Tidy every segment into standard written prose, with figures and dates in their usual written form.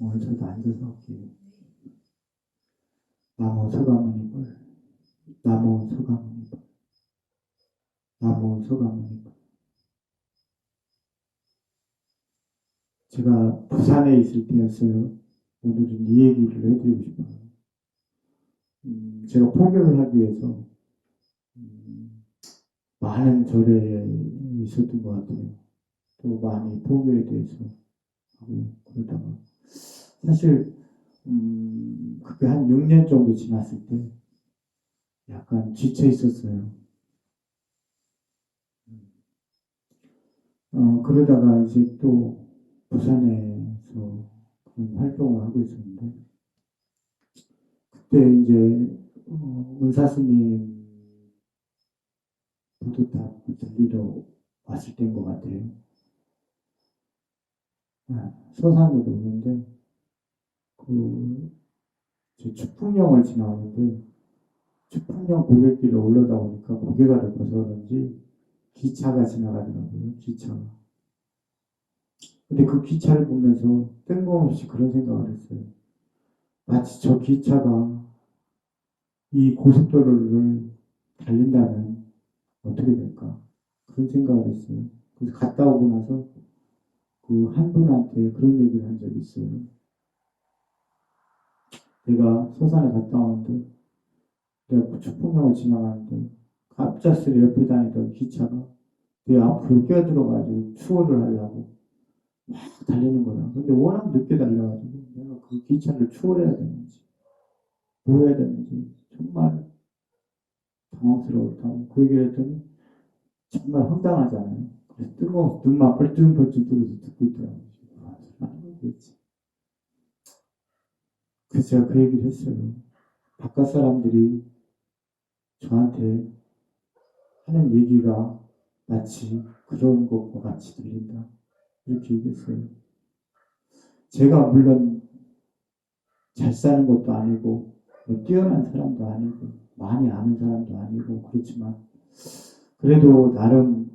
오늘 저도 앉아서 할게요. 나무 서가모니불, 나무 서가모니불, 나무 서가모니불. 제가 부산에 있을 때였어요. 오늘은 이 얘기를 해드리고 싶어요. 제가 포교를 하기 위해서 많은 절에 있었던 것 같아요. 또 많이 포교에 대해서 하고 그러다가 사실 그게 한 6년 정도 지났을 때 약간 지쳐 있었어요. 그러다가 이제 또 부산에서 그런 활동을 하고 있었는데 그때 이제 은사스님 부두탑 들리러 왔을 때인 것 같아요. 서산으로 오는데 추풍령을 지나오는데 추풍령 고갯길을 올라다 보니까 고개가 높아서 그런지 기차가 지나가더라고요. 기차가. 근데 그 기차를 보면서 뜬금없이 그런 생각을 했어요. 마치 저 기차가 이 고속도로를 달린다면 어떻게 될까? 그런 생각을 했어요. 그래서 갔다 오고 나서 그 한 분한테 그런 얘기를 한 적이 있어요. 내가 서산에 갔다 오는데 내가 추풍령을 지나가는데 갑작스레 옆에 다니던 기차가 내 앞으로 끼어들어가지고 추월을 하려고 막 달리는 거야. 근데 워낙 늦게 달려가지고 내가 그 기차를 추월해야 되는지 뭐 해야 되는지 정말 당황스러웠다고 그 얘기를 했더니 정말 황당하잖아요. 그래서 뜨거워서 눈만 벌쩍벌쩍 뜨고서 듣고 있더라고요. 그렇지. 그래서 제가 그 얘기를 했어요. 바깥 사람들이 저한테 하는 얘기가 마치 그런 것과 같이 들린다. 이렇게 얘기했어요. 제가 물론 잘 사는 것도 아니고 뛰어난 사람도 아니고 많이 아는 사람도 아니고 그렇지만 그래도 나름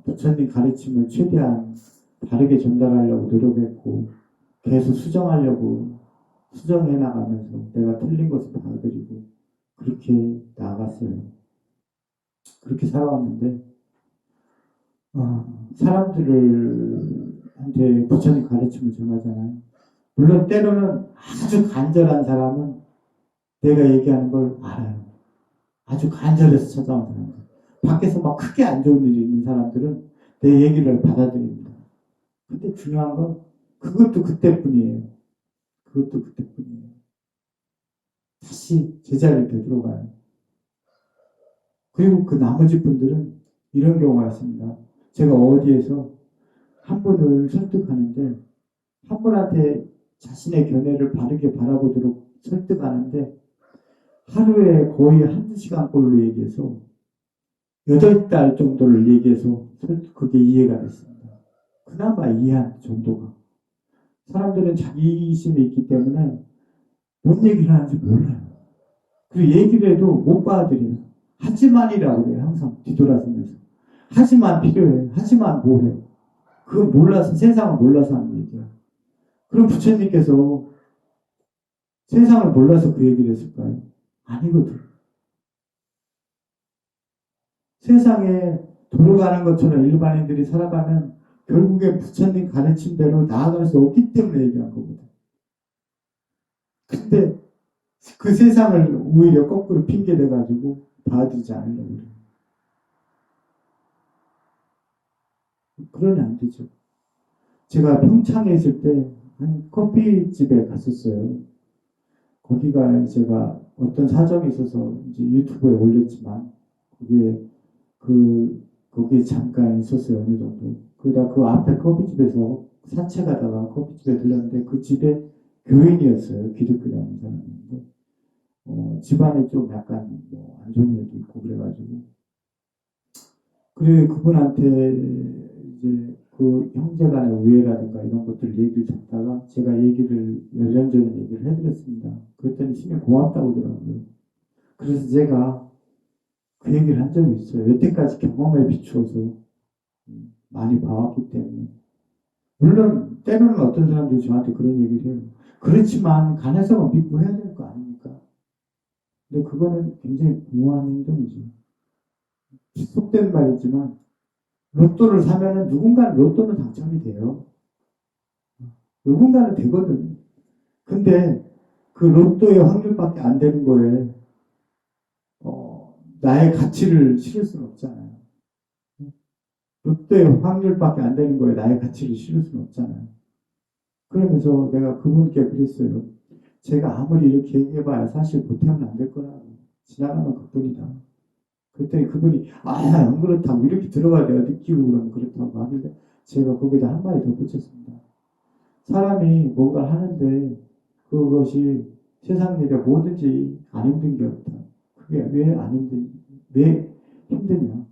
부처님 가르침을 최대한 바르게 전달하려고 노력했고 계속 수정해 나가면서 내가 틀린 것을 받아들이고 그렇게 나아갔어요. 그렇게 살아왔는데 사람들한테 부처님 가르침을 전하잖아요. 물론 때로는 아주 간절한 사람은 내가 얘기하는 걸 알아요. 아주 간절해서 찾아온 사람들. 밖에서 막 크게 안 좋은 일이 있는 사람들은 내 얘기를 받아들입니다. 근데 중요한 건 그것도 그때뿐이에요. 그것도 그때뿐이에요. 다시 제자리에 되돌아가요. 그리고 그 나머지 분들은 이런 경우가 있습니다. 제가 어디에서 한 분을 설득하는데 한 분한테 자신의 견해를 바르게 바라보도록 설득하는데 하루에 거의 한두 시간꼴로 얘기해서 8달 정도를 얘기해서 그게 이해가 됐습니다. 그나마 이해한 정도가. 사람들은 자기심이 있기 때문에 뭔 얘기를 하는지 몰라요. 그리고 얘기를 해도 못 받아들여요. 하지만이라고 그래요. 항상 뒤돌아서면서. 하지만 필요해. 하지만 뭐해. 그거 몰라서 세상을 몰라서 하는 얘기야. 그럼 부처님께서 세상을 몰라서 그 얘기를 했을까요? 아니거든. 세상에 돌아가는 것처럼 일반인들이 살아가면 결국에 부처님 가르침대로 나아갈 수 없기 때문에 얘기한 거거든. 근데 그 세상을 오히려 거꾸로 핑계대가지고 받아들이지 않으려고 그래요. 그러면 안 되죠. 제가 평창에 있을 때 한 커피집에 갔었어요. 거기가 제가 어떤 사정이 있어서 이제 유튜브에 올렸지만 거기에 잠깐 있었어요. 어느 정도. 그러다 그 앞에 커피집에서 산책하다가 커피집에 들렀는데 그 집에 교인이었어요. 기독교 다니는 사람인데 집안에 좀 약간 안 좋은 일도 있고 그래가지고 그래 그분한테 이제 그 형제간의 우애라든가 이런 것들 얘기를 듣다가 제가 얘기를 이런저런 얘기를 해드렸습니다. 그랬더니 심히 고맙다고 하더라고요. 그래서 제가 그 얘기를 한 적이 있어요. 여태까지 경험에 비추어서 많이 봐왔기 때문에 물론 때로는 어떤 사람들이 저한테 그런 얘기를 해요. 그렇지만 간헐성은 믿고 해야 될 거 아닙니까? 근데 그거는 굉장히 무모한 행동이죠. 속된 말이지만 로또를 사면은 누군가는 로또는 당첨이 돼요. 누군가는 되거든요. 근데 그 로또의 확률밖에 안 되는 거에 나의 가치를 실을 수는 없잖아요. 로또의 확률밖에 안 되는 거에 나의 가치를 실을 수는 없잖아요. 그러면서 내가 그분께 그랬어요. 제가 아무리 이렇게 얘기해봐야 사실 보태면 안 될 거라고. 지나가는 것뿐이다. 그랬더니 그분이 안 그렇다고 이렇게 들어가야 내가 느끼고 그러면 그렇다고 하는데 제가 거기다 한 마디 더 붙였습니다. 사람이 뭔가를 하는데 그것이 세상 일에 뭐든지 안 힘든 게 없다. 그게 왜 힘드냐?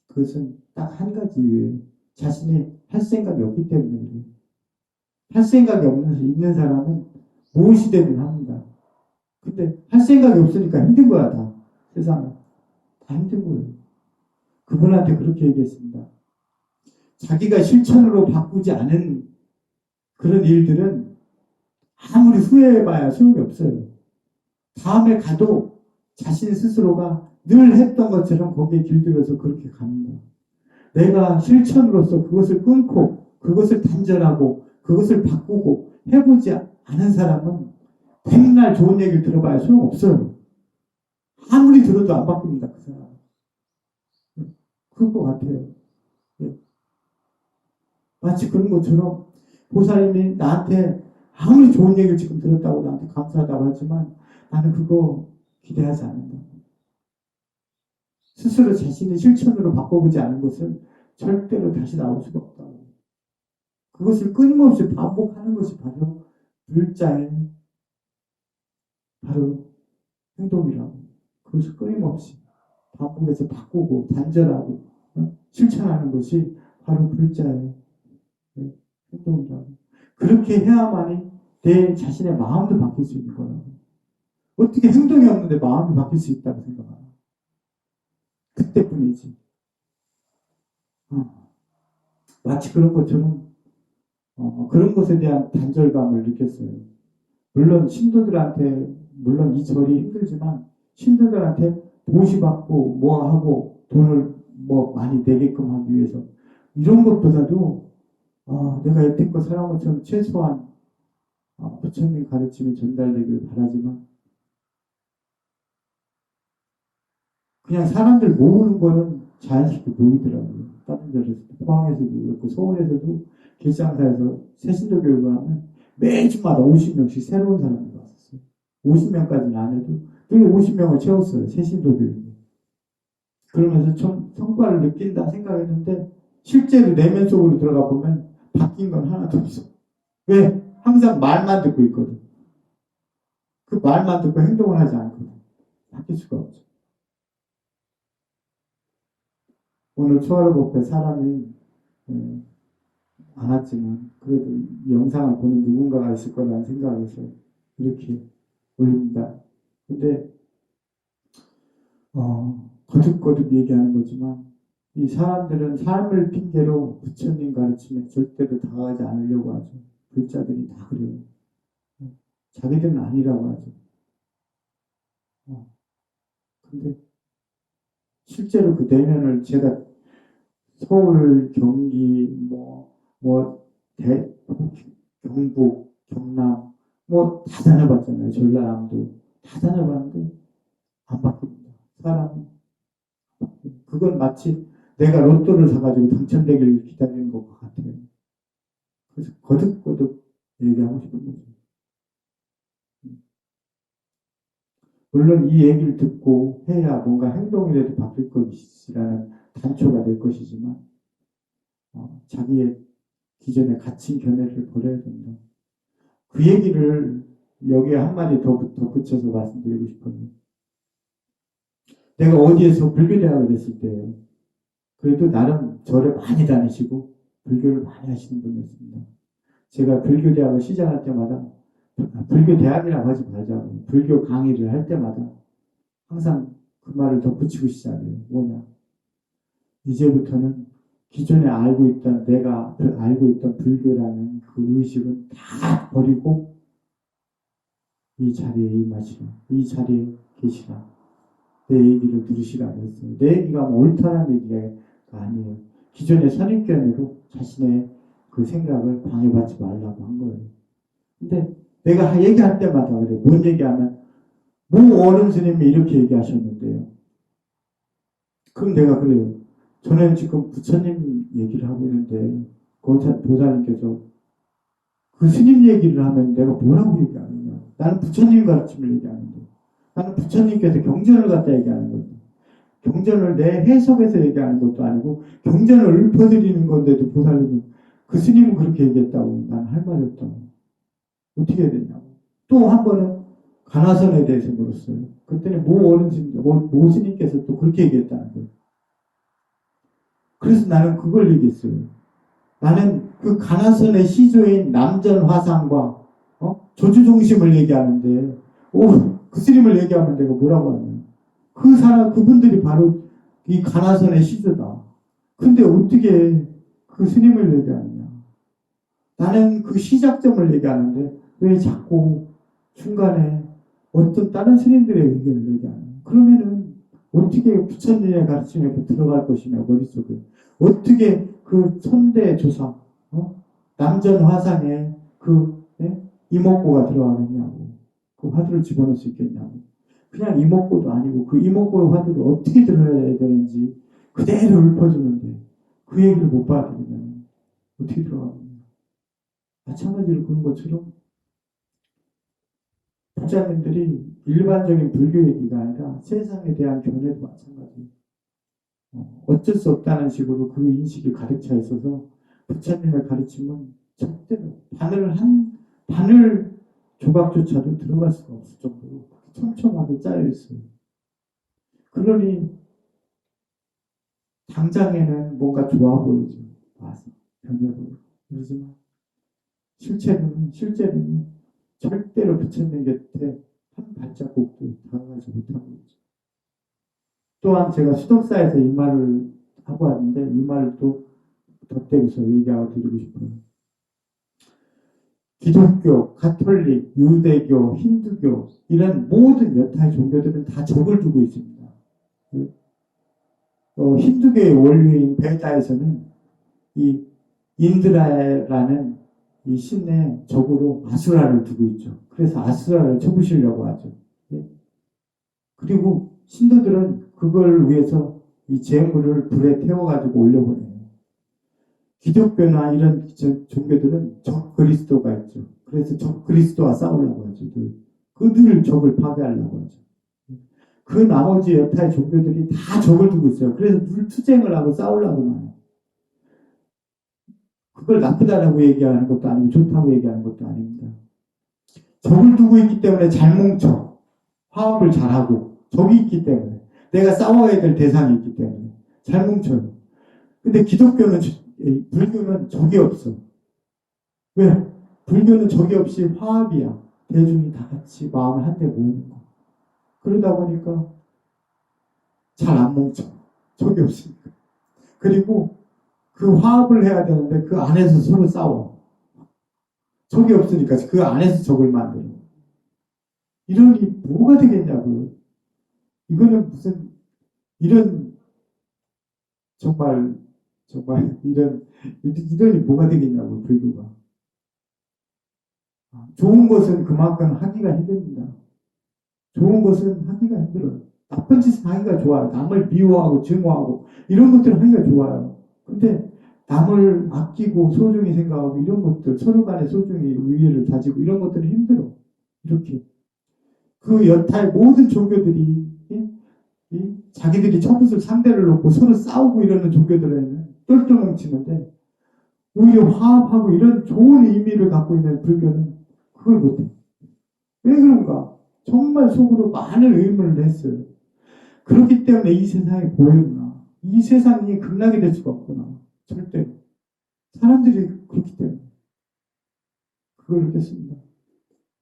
그것은 딱 한 가지 이유예요. 자신이 할 생각이 없기 때문에 그래요. 할 생각이 있는 사람은 무엇이되든 합니다. 근데 할 생각이 없으니까 힘든 거야, 다. 세상은. 다 힘든 거예요. 그분한테 그렇게 얘기했습니다. 자기가 실천으로 바꾸지 않은 그런 일들은 아무리 후회해봐야 소용이 없어요. 다음에 가도 자신 스스로가 늘 했던 것처럼 거기에 길들여서 그렇게 갑니다. 내가 실천으로서 그것을 끊고 그것을 단절하고 그것을 바꾸고 해보지 않은 사람은 백날 좋은 얘기를 들어봐야 소용없어요. 아무리 들어도 안 바뀝니다. 그 사람. 그럴 것 같아요. 마치 그런 것처럼 보살님이 나한테 아무리 좋은 얘기를 지금 들었다고 나한테 감사하다고 하지만 나는 그거 기대하지 않는다. 스스로 자신의 실천으로 바꿔보지 않은 것은 절대로 다시 나올 수가 없다고. 그것을 끊임없이 반복하는 것이 바로 불자의 바로 행동이라고. 그것을 끊임없이 반복해서 바꾸고 단절하고 실천하는 것이 바로 불자의 행동이라고. 그렇게 해야만이 내 자신의 마음도 바뀔 수 있는 거라고. 어떻게 행동이 없는데 마음이 바뀔 수 있다고 생각하나? 그때뿐이지. 마치 그런 것처럼 그런 것에 대한 단절감을 느꼈어요. 물론 신도들한테 물론 이 절이 힘들지만 신도들한테 보시받고 뭐하고 돈을 뭐 많이 내게끔 하기 위해서 이런 것보다도 내가 여태껏 살아온 것처럼 최소한 부처님 가르침이 전달되길 바라지만 그냥 사람들 모으는 거는 자연스럽게 모이더라고요. 다른 데서도 포항에서도 그렇고 서울에서도 길상사에서 새신도 교육을 하면 매주마다 50명씩 새로운 사람이 왔었어요. 50명까지는 안 해도 늘 50명을 채웠어요. 새신도 교육을. 그러면서 좀 성과를 느낀다 생각했는데 실제로 내면 속으로 들어가 보면 바뀐 건 하나도 없어. 왜? 항상 말만 듣고 있거든. 그 말만 듣고 행동을 하지 않거든. 바뀔 수가 없죠. 오늘 초하루법회 사람이 안 왔지만 그래도 이 영상을 보는 누군가가 있을 거라는 생각에서 이렇게 올립니다. 근데 거듭거듭 얘기하는 거지만 이 사람들은 삶을 핑계로 부처님 가르침에 절대로 다가가지 않으려고 하죠. 불자들이 다 그래요. 자기들은 아니라고 하죠. 근데 실제로 그 내면을 제가 서울, 경기, 경북, 경남, 다 다녀봤잖아요. 전라남도. 다 다녀봤는데, 안 바뀝니다. 사람은. 그건 마치 내가 로또를 사가지고 당첨되길 기다리는 것과 같아요. 그래서 거듭거듭 얘기하고 싶은 거죠. 물론 이 얘기를 듣고 해야 뭔가 행동이라도 바뀔 것이라는 단초가 될 것이지만, 자기의 기존에 갇힌 견해를 버려야 된다. 그 얘기를 여기에 한마디 더 덧붙여서 말씀드리고 싶어요. 내가 어디에서 불교대학을 했을 때예요. 그래도 나름 절에 많이 다니시고 불교를 많이 하시는 분이었습니다. 제가 불교대학을 시작할 때마다 불교대학이라고 하지 말자고 불교 강의를 할 때마다 항상 그 말을 덧붙이고 시작해요. 뭐냐. 이제부터는 기존에 알고 있던 내가 알고 있던 불교라는 그 의식은 다 버리고 이 자리에 임하시라. 이 자리에 계시라. 내 얘기를 들으시라 그랬어요. 내 얘기가 뭐 옳다는 얘기가 아니에요. 기존의 선입견으로 자신의 그 생각을 방해받지 말라고 한 거예요. 근데 내가 얘기할 때마다 그래. 뭔 얘기하면 뭐 어른 스님이 이렇게 얘기하셨는데요. 그럼 내가 그래요. 저는 지금 부처님 얘기를 하고 있는데 보살님께서 그 스님 얘기를 하면 내가 뭐라고 얘기하느냐. 나는 부처님 가르침을 얘기하는데 나는 부처님께서 경전을 갖다 얘기하는 거지. 경전을 내 해석해서 얘기하는 것도 아니고 경전을 읊어드리는 건데도 보살님은 그 스님은 그렇게 얘기했다고 나는 할 말이 없다고. 어떻게 해야 되냐고. 또 한 번은 가나선에 대해서 물었어요. 그때는 모 스님께서 또 그렇게 얘기했다는 거예요. 그래서 나는 그걸 얘기했어요. 나는 그 가나선의 시조인 남전화상과 조주종심을 얘기하는데 그 스님을 얘기하면 내가 뭐라고 하냐. 그분들이 바로 이 가나선의 시조다. 근데 어떻게 그 스님을 얘기하느냐. 나는 그 시작점을 얘기하는데 왜 자꾸 중간에 어떤 다른 스님들의 의견을 얘기하냐. 그러면은 어떻게 부처님의 가르침에 들어갈 것이냐 머릿속에. 어떻게 그 선대 조상 남전 화상에 이목구가 들어가겠냐고. 그 화두를 집어넣을 수 있겠냐고. 그냥 이목구도 아니고 그 이목구의 화두를 어떻게 들어야 되는지 그대로 읊어주는데 그 얘기를 못 받아들이면 어떻게 들어가겠냐. 마찬가지로 그런 것처럼 부자님들이 일반적인 불교 얘기가 아니라 세상에 대한 견해도 마찬가지예요. 어쩔 수 없다는 식으로 그 인식이 가득 차 있어서 부처님의 가르침은 절대로 바늘 조각조차도 들어갈 수가 없을 정도로 촘촘하게 짜여 있어요. 그러니 당장에는 뭔가 좋아 보이죠. 와서 변해 보이고 그러지만 실제로는 절대로 부처님 곁에 한 발자국도 다가가지 못하고 있죠. 또한 제가 수덕사에서 이 말을 하고 왔는데 이 말을 또 덧대고서 얘기하고 드리고 싶어요. 기독교, 가톨릭, 유대교, 힌두교 이런 모든 여타의 종교들은 다 적을 두고 있습니다. 힌두교의 원류인 베다에서는 이 인드라라는 이 신의 적으로 아수라를 두고 있죠. 그래서 아수라를 쳐부시려고 하죠. 그리고 신도들은 그걸 위해서 이 재물을 불에 태워가지고 올려보내요. 기독교나 이런 종교들은 적 그리스도가 있죠. 그래서 적 그리스도와 싸우려고 하죠. 늘 적을 파괴하려고 하죠. 그 나머지 여타의 종교들이 다 적을 두고 있어요. 그래서 늘 투쟁을 하고 싸우려고만 해요. 그걸 나쁘다라고 얘기하는 것도 아니고 좋다고 얘기하는 것도 아닙니다. 적을 두고 있기 때문에 잘 뭉쳐. 화합을 잘하고 적이 있기 때문에 내가 싸워야 될 대상이 있기 때문에 잘 뭉쳐요. 근데 불교는 적이 없어. 왜? 불교는 적이 없이 화합이야. 대중이 다 같이 마음을 한데 모으는 거. 그러다 보니까 잘 안 뭉쳐. 적이 없으니까. 그리고 그 화합을 해야 되는데 그 안에서 서로 싸워. 적이 없으니까 그 안에서 적을 만들어. 이러니 뭐가 되겠냐고요. 이거는 무슨 이런 정말 이러니 뭐가 되겠냐고 불교가. 좋은 것은 그만큼 하기가 힘듭니다. 좋은 것은 하기가 힘들어요. 나쁜 짓은 하기가 좋아요. 남을 미워하고 증오하고 이런 것들은 하기가 좋아요. 근데 남을 아끼고 소중히 생각하고 이런 것들 서로 간에 소중히 의의를 다지고 이런 것들은 힘들어. 이렇게 그 여타의 모든 종교들이 자기들이 처붓을 상대를 놓고 서로 싸우고 이러는 종교들에는 똘똘 뭉치는데 오히려 화합하고 이런 좋은 의미를 갖고 있는 불교는 그걸 못해. 왜 그런가? 정말 속으로 많은 의문을 했어요. 그렇기 때문에 이 세상이 보이구나. 이 세상이 극락이 될 수가 없구나. 절대로. 사람들이 그렇기 때문에. 그걸 느꼈습니다.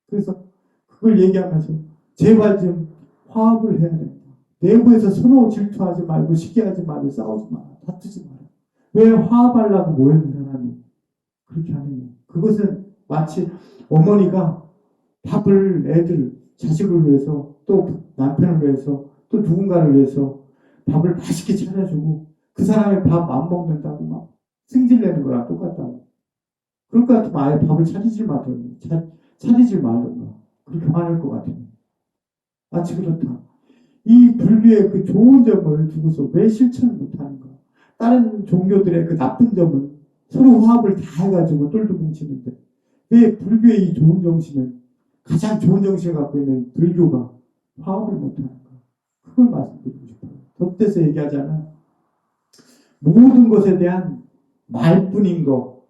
그래서 그걸 얘기하면서 제발 좀 화합을 해야 된다. 내부에서 서로 질투하지 말고 시기하지 말고 싸우지 마라. 다투지 마라. 왜 화합하려고 모여든 사람이 그렇게 하느냐. 그것은 마치 어머니가 밥을 애들, 자식을 위해서 또 남편을 위해서 또 누군가를 위해서 밥을 맛있게 차려주고 그 사람이 밥 안 먹는다고 막 승질내는 거랑 똑같다고. 그럴 것 같으면 아예 밥을 차리질 말든가, 차리질 말든가. 그렇게 화낼 것 같아요. 마치 그렇다. 이 불교의 그 좋은 점을 두고서 왜 실천을 못하는가? 다른 종교들의 그 나쁜 점은 서로 화합을 다 해가지고 똘똘 뭉치는데 왜 불교의 이 좋은 정신은 가장 좋은 정신을 갖고 있는 불교가 화합을 못하는가? 그걸 말씀드리고 싶어요. 덧대서 얘기하자면 모든 것에 대한 말뿐인 거,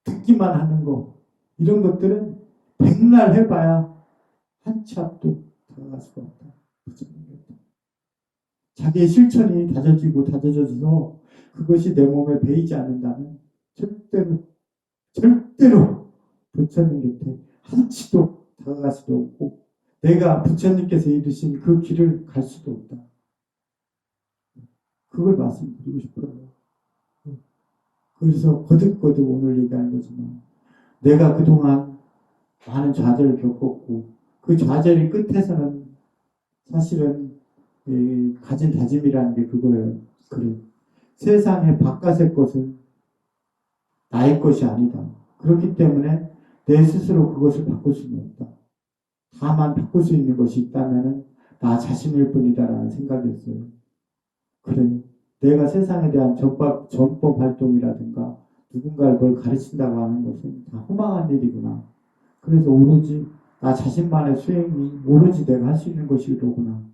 듣기만 하는 거 이런 것들은 백날 해봐야 한 치 앞도 다가갈 수가 없다. 자기의 실천이 다져져서 그것이 내 몸에 배이지 않는다면 절대로 부처님 곁에 한 치도 다가갈 수도 없고 내가 부처님께서 이루신 그 길을 갈 수도 없다. 그걸 말씀드리고 싶어요. 그래서 거듭거듭 오늘 얘기하는 거지만 내가 그동안 많은 좌절을 겪었고 그 좌절의 끝에서는 사실은 가진 다짐이라는 게 그거예요. 그래. 세상의 바깥의 것은 나의 것이 아니다. 그렇기 때문에 내 스스로 그것을 바꿀 수는 없다. 다만 바꿀 수 있는 것이 있다면 나 자신일 뿐이다라는 생각이었어요. 그래. 내가 세상에 대한 전법 활동이라든가 누군가를 뭘 가르친다고 하는 것은 다 허망한 일이구나. 그래서 오로지 나 자신만의 수행이 오로지 내가 할 수 있는 것이로구나.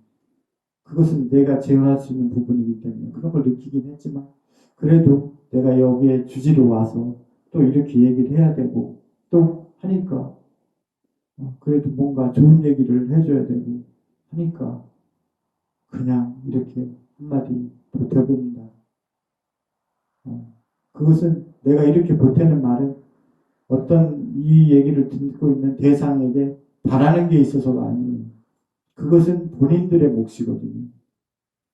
그것은 내가 제어할 수 있는 부분이기 때문에 그런 걸 느끼긴 했지만 그래도 내가 여기에 주지로 와서 또 이렇게 얘기를 해야 되고 또 하니까 그래도 뭔가 좋은 얘기를 해줘야 되고 하니까 그냥 이렇게 한마디 보태봅니다. 그것은 내가 이렇게 보태는 말은 어떤 이 얘기를 듣고 있는 대상에게 바라는 게 있어서가 아니에요. 그것은 본인들의 몫이거든요.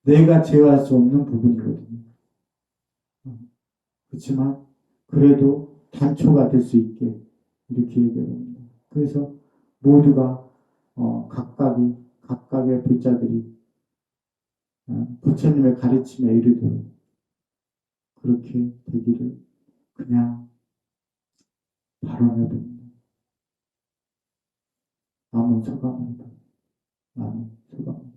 내가 제어할 수 없는 부분이거든요. 그렇지만 그래도 단초가 될 수 있게 이렇게 얘기합니다. 그래서 모두가 각각의 불자들이 부처님의 가르침에 이르도록 그렇게 되기를 그냥 바라봅니다. 남은 소감입니다. 남은 소감.